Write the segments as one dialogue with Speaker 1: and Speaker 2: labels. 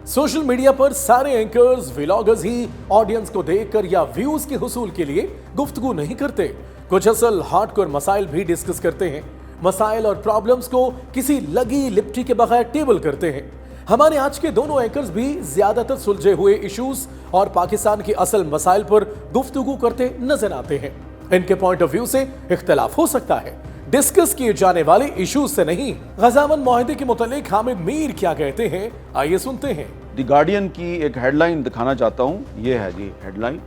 Speaker 1: Social media पर सारे anchors vloggers ही audience को देखकर या व्यूज के हुसूल के लिए गुफ्तगू नहीं करते। कुछ असल हार्डकोर मसाइल भी डिस्कस करते हैं। मसाइल और प्रॉब्लम्स को किसी लगी लिपटी के बगैर टेबल करते हैं। हमारे आज के दोनों एंकर्स भी ज्यादातर सुलझे हुए इश्यूज और पाकिस्तान के असल मसाइल पर गुफ्तगू करते नजर आते हैं। इनके पॉइंट ऑफ व्यू से इख्तलाफ हो सकता है, डिस्कस किए जाने वाले इश्यूज से नहीं। गजामन मुआहिदे के मुतालिक हामिद मीर क्या कहते हैं, आइए सुनते हैं।
Speaker 2: द गार्डियन की एक हेडलाइन दिखाना चाहता हूं, ये है जी हेडलाइन।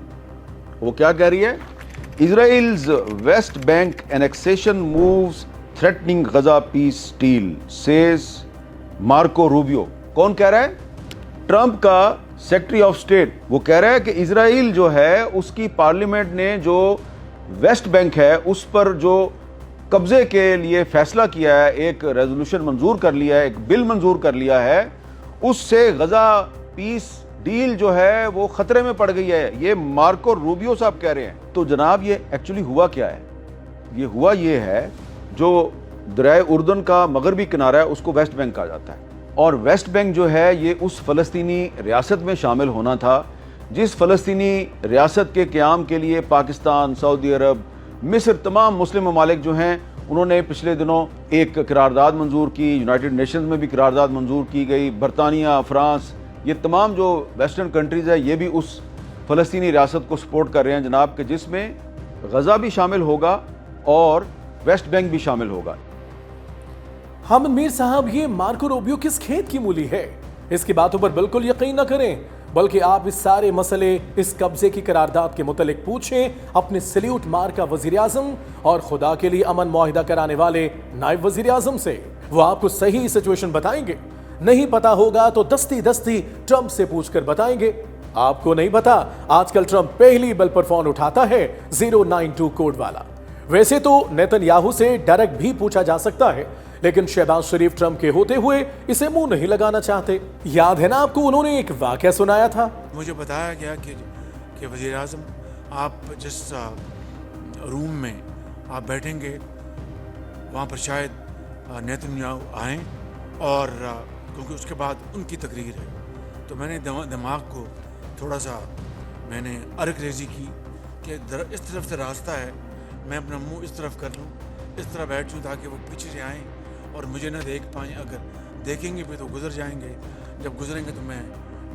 Speaker 2: वो क्या कह रही है? Israel's West Bank annexation moves threatening Gaza peace deal, says Marco Rubio. कौन कह रहा है? ट्रंप का सेक्रेटरी ऑफ स्टेट। वो कह रहा है कि इजराइल जो है उसकी पार्लियामेंट ने जो वेस्ट बैंक है उस पर जो कब्जे के लिए फैसला किया है, एक रेजोल्यूशन मंजूर कर लिया है, एक बिल मंजूर कर लिया है, उससे गजा पीस डील जो है वो खतरे में पड़ गई है। ये मार्को रूबियो साहब कह रहे हैं। तो जनाब ये एक्चुअली हुआ क्या है? ये हुआ ये है, जो दरिया उर्दन का मगरबी किनारा है उसको वेस्ट बैंक कहा जाता है, और वेस्ट बैंक जो है ये उस फलस्तीनी रियासत में शामिल होना था जिस फलस्तीनी रियासत के क़याम के लिए पाकिस्तान, सऊदी अरब, मिस्र, तमाम मुस्लिम ममालिक जो हैं उन्होंने पिछले दिनों एक करारदाद मंजूर की। यूनाइटेड नेशंस में भी करारदाद मंजूर की गई। बरतानिया, फ्रांस, ये तमाम जो वेस्टर्न कंट्रीज़ है ये भी उस फ़लस्तीनी रियासत को सपोर्ट कर रहे हैं जनाब, के जिसमें गज़ा भी शामिल होगा और वेस्ट बैंक भी शामिल होगा।
Speaker 1: हामिद मीर साहब, ये मार्को रूबियो किस खेत की मूली है? इसकी बातों पर बिल्कुल यकीन न करें, बल्कि आप इस सारे मसले, इस कब्जे की करारदाद के मुतालिक पूछें अपने सल्यूट मार का वजीर आजम और खुदा के लिए अमन मुआहिदा कराने वाले नायब वजीर आजम से। वो आपको सही सिचुएशन बताएंगे। नहीं पता होगा तो दस्ती दस्ती ट्रंप से पूछकर बताएंगे। आपको नहीं पता, आजकल ट्रंप पहली बल पर फोन उठाता है 092 कोड वाला। वैसे तो नेतन्याहू से डायरेक्ट भी पूछा जा सकता है, लेकिन शहबाज शरीफ ट्रंप के होते हुए इसे मुंह नहीं लगाना चाहते। याद है ना आपको, उन्होंने एक वाकया सुनाया था।
Speaker 3: मुझे बताया गया कि वज़ीर आज़म, आप जिस रूम में आप बैठेंगे वहाँ पर शायद नेतन्याहू आएँ, और क्योंकि उसके बाद उनकी तकरीर है। तो मैंने दिमाग को थोड़ा सा मैंने अर्क रेजी की कि इस तरफ से रास्ता है, मैं अपना मुंह इस तरफ कर लूँ, इस तरह बैठ जाऊँ ताकि वो पीछे से आएँ और मुझे ना देख पाएँ। अगर देखेंगे भी तो गुजर जाएंगे, जब गुजरेंगे तो मैं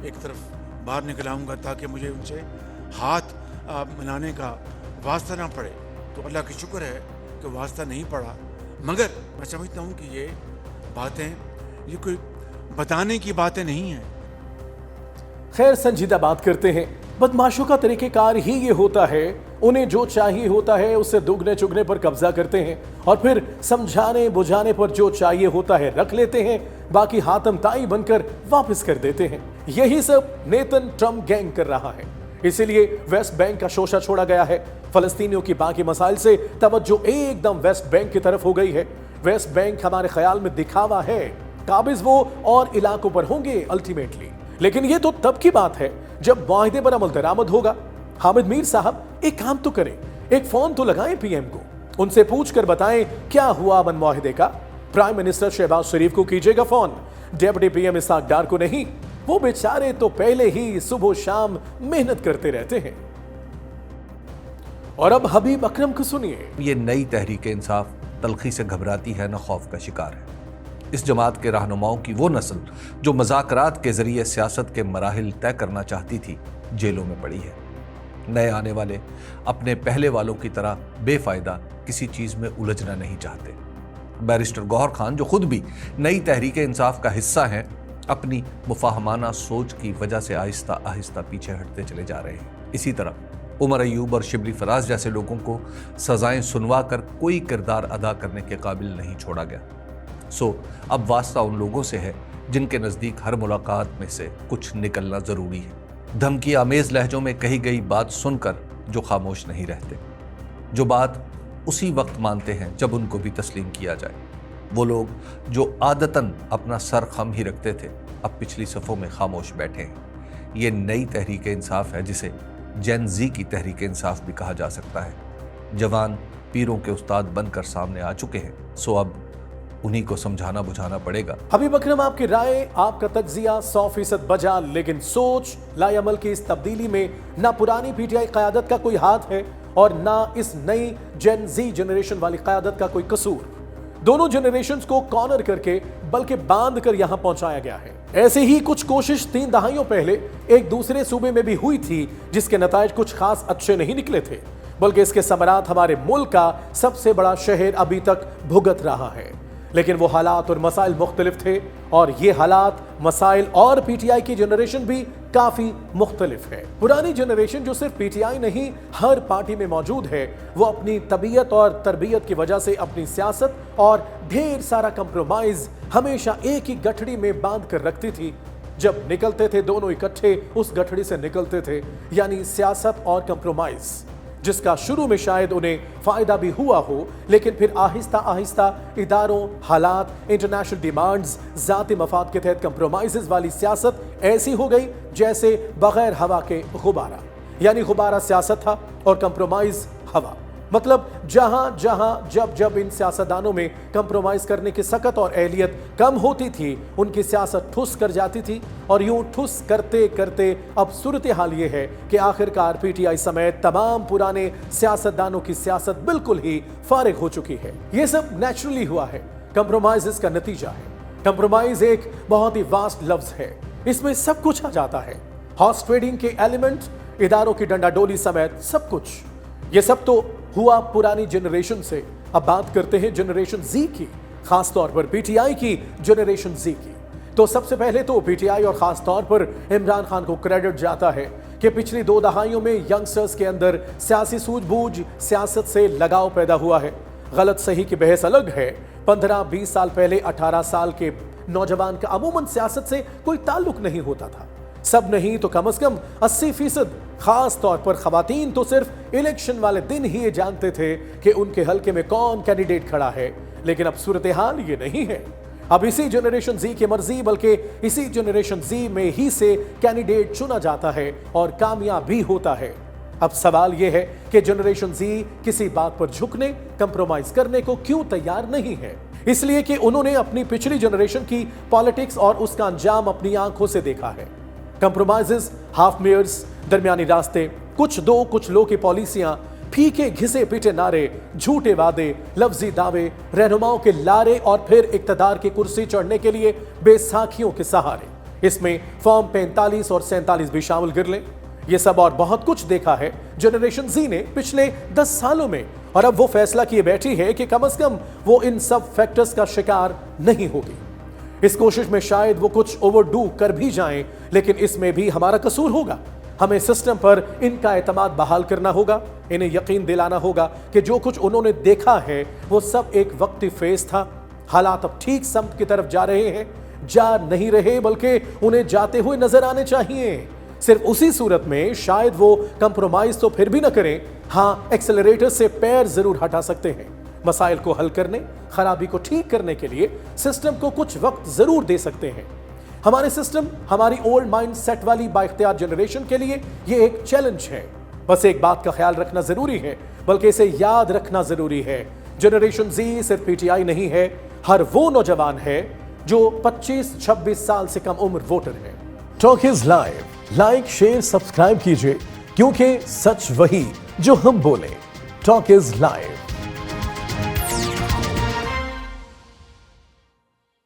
Speaker 3: एक तरफ बाहर निकल आऊँगा ताकि मुझे उनसे हाथ मिलाने का वास्ता ना पड़े। तो अल्लाह की शुक्र है कि वास्ता नहीं पड़ा, मगर मैं समझता हूँ कि ये बातें, ये कोई बताने की बातें नहीं हैं।
Speaker 1: खैर, संजीदा बात करते हैं। बदमाशों का तरीक़ेकार ही ये होता है, उन्हें जो चाहिए होता है उससे दुगने चुगने पर कब्जा करते हैं और फिर समझाने बुझाने पर जो चाहिए होता है रख लेते हैं, बाकी हातम ताई बनकर वापस कर देते हैं। यही सब नेतन ट्रंप गैंग कर रहा है। इसीलिए वेस्ट बैंक का शोशा छोड़ा गया है। फलस्तीनियों की बाकी मसाइल से तवज्जो एकदम वेस्ट बैंक की तरफ हो गई है। वेस्ट बैंक हमारे ख्याल में दिखावा है, काबिज वो और इलाकों पर होंगे अल्टीमेटली, लेकिन ये तो तब की बात है जब मुआहिदे पर अमल दरामद होगा। हामिद मीर साहब, एक काम तो करें, एक फोन तो लगाएं पीएम को, उनसे पूछकर बताएं क्या हुआ अमन मुआहिदे का। प्राइम मिनिस्टर शहबाज शरीफ को कीजिएगा फोन, डेप्यूटी पीएम इसहाक डार को नहीं। वो बेचारे तो पहले ही सुबह शाम मेहनत करते रहते हैं। और अब हबीब अकरम को सुनिए।
Speaker 4: ये नई तहरीक इंसाफ तलखी से घबराती है, न खौफ का शिकार है। इस जमात के रहनुमाओं की वो नस्ल जो मज़ाकरात के जरिए सियासत के मराहिल तय करना चाहती थी, जेलों में पड़ी है। नए आने वाले अपने पहले वालों की तरह बेफायदा किसी चीज़ में उलझना नहीं चाहते। बैरिस्टर गौहर खान, जो खुद भी नई तहरीक इंसाफ का हिस्सा हैं, अपनी मुफाहमाना सोच की वजह से आहिस्ता आहिस्ता पीछे हटते चले जा रहे हैं। इसी तरह उमर अयूब और शिबली फराज जैसे लोगों को सजाएं सुनवा कर कोई किरदार अदा करने के काबिल नहीं छोड़ा गया। सो अब वास्ता उन लोगों से है जिनके नज़दीक हर मुलाकात में से कुछ निकलना ज़रूरी है। धमकी आमेज़ लहजों में कही गई बात सुनकर जो खामोश नहीं रहते, जो बात उसी वक्त मानते हैं जब उनको भी तस्लीम किया जाए। वो लोग जो आदतन अपना सर खम ही रखते थे, अब पिछली सफ़ों में खामोश बैठे हैं। ये नई तहरीक इंसाफ है, जिसे जेन ज़ी की तहरीक इंसाफ भी कहा जा सकता है। जवान पीरों के उस्ताद बनकर सामने आ चुके हैं। सो अब उन्हीं को समझाना बुझाना पड़ेगा।
Speaker 1: हबीब अकरम, आपकी राय, आपका तज्जिया 100% बजा, लेकिन सोच लाएअमल की इस तब्दीली में ना पुरानी पीटीआई क़यादत का कोई हाथ है और ना इस नई जेन जी जनरेशन वाली क़यादत का कोई कसूर। दोनों जनरेशन्स को कॉर्नर करके बल्कि बांध कर यहां पहुंचाया गया है। ऐसे ही कुछ कोशिश 3 दहाइयों पहले एक दूसरे सूबे में भी हुई थी, जिसके नताइज कुछ खास अच्छे नहीं निकले थे, बल्कि इसके समरात हमारे मुल्क का सबसे बड़ा शहर अभी तक भुगत रहा है। लेकिन वो हालात और मसाइल मुख्तलिफ थे, और ये हालात, मसाइल और पीटीआई की जनरेशन भी काफी मुख्तलिफ है। पुरानी जनरेशन, जो सिर्फ पीटीआई नहीं हर पार्टी में मौजूद है, वो अपनी तबीयत और तरबियत की वजह से अपनी सियासत और ढेर सारा कंप्रोमाइज हमेशा एक ही गठड़ी में बांध कर रखती थी। जब निकलते थे दोनों इकट्ठे उस गठड़ी से निकलते थे, यानी सियासत और कंप्रोमाइज, जिसका शुरू में शायद उन्हें फायदा भी हुआ हो, लेकिन फिर आहिस्ता आहिस्ता इदारों, हालात, इंटरनेशनल डिमांड्स, ज़ाती मफाद के तहत कंप्रोमाइज़ वाली सियासत ऐसी हो गई जैसे बगैर हवा के गुब्बारा, यानी गुब्बारा सियासत था और कंप्रोमाइज़ हवा। मतलब जहां जहां जब जब इन सियासतदानों में कंप्रोमाइज करने की सकत और अहलियत कम होती थी, उनकी सियासत ठुस कर जाती थी। और यूं ठुस करते करते अब सूरत हाल ये है कि आखिरकार पीटीआई समेत तमाम पुराने सियासतदानों की सियासत बिल्कुल ही फारिग हो चुकी है। ये सब नेचुरली हुआ है, कंप्रोमाइज इसका नतीजा है। कंप्रोमाइज एक बहुत ही वास्ट लफ्ज है, इसमें सब कुछ आ जाता है, हॉर्स ट्रेडिंग के एलिमेंट, इदारों की डंडाडोली समेत सब कुछ। ये सब तो हुआ पुरानी जनरेशन से। अब बात करते हैं जनरेशन जी की, खास तौर पर पीटीआई की जनरेशन जी की। तो सबसे पहले तो पीटीआई और खास तौर पर इमरान खान को क्रेडिट जाता है कि पिछली 2 दहाइयों में यंगस्टर्स के अंदर सियासी सूझबूझ, सियासत से लगाव पैदा हुआ है। गलत सही की बहस अलग है। 15-20 साल पहले 18 साल के नौजवान का अमूमन सियासत से कोई ताल्लुक नहीं होता था। सब नहीं तो कम से कम 80%, खास तौर पर खवातीन तो सिर्फ इलेक्शन वाले दिन ही ये जानते थे कि उनके हलके में कौन कैंडिडेट खड़ा है। लेकिन अब सूरत हाल ये नहीं है। अब इसी जनरेशन जी की मर्जी, बल्कि इसी जनरेशन जी में ही से कैंडिडेट चुना जाता है और कामयाब भी होता है। अब सवाल यह है कि जनरेशन जी किसी बात पर झुकने, कंप्रोमाइज करने को क्यों तैयार नहीं है? इसलिए कि उन्होंने अपनी पिछली जनरेशन की पॉलिटिक्स और उसका अंजाम अपनी आंखों से देखा है। कंप्रोमाइजेस, हाफ मेयर्स, दरमियानी रास्ते, कुछ दो कुछ लो की पॉलिसियां, फीके घिसे पीटे नारे, झूठे वादे, लफ्जी दावे, रहनुमाओं के लारे और फिर इक्तदार की कुर्सी चढ़ने के लिए बेसाखियों के सहारे। इसमें फॉर्म 45 और 47 भी शामिल कर लें। ये सब और बहुत कुछ देखा है जनरेशन जी ने पिछले 10 सालों में, और अब वो फैसला किए बैठी है कि कम से कम वो इन सब फैक्टर्स का शिकार नहीं होगी। इस कोशिश में शायद वो कुछ ओवरडू कर भी जाएं, लेकिन इसमें भी हमारा कसूर होगा। हमें सिस्टम पर इनका एतमाद बहाल करना होगा, इन्हें यकीन दिलाना होगा कि जो कुछ उन्होंने देखा है वो सब एक वक्ती फेज था। हालात अब ठीक समत की तरफ जा रहे हैं, जा नहीं रहे बल्कि उन्हें जाते हुए नजर आने चाहिए। सिर्फ उसी सूरत में शायद वो कंप्रोमाइज तो फिर भी न करें, हाँ एक्सेलरेटर से पैर जरूर हटा सकते हैं। मसाइल को हल करने, खराबी को ठीक करने के लिए सिस्टम को कुछ वक्त जरूर दे सकते हैं। हमारे सिस्टम, हमारी ओल्ड माइंड सेट वाली बाइख्तियार जनरेशन के लिए ये एक चैलेंज है। बस एक बात का ख्याल रखना जरूरी है, बल्कि इसे याद रखना जरूरी है, जनरेशन जी सिर्फ पीटीआई नहीं है, हर वो नौजवान है जो 25-26 साल से कम उम्र वोटर है। Talk is live, like share subscribe कीजिए, क्योंकि सच वही जो हम बोले। Talk is live.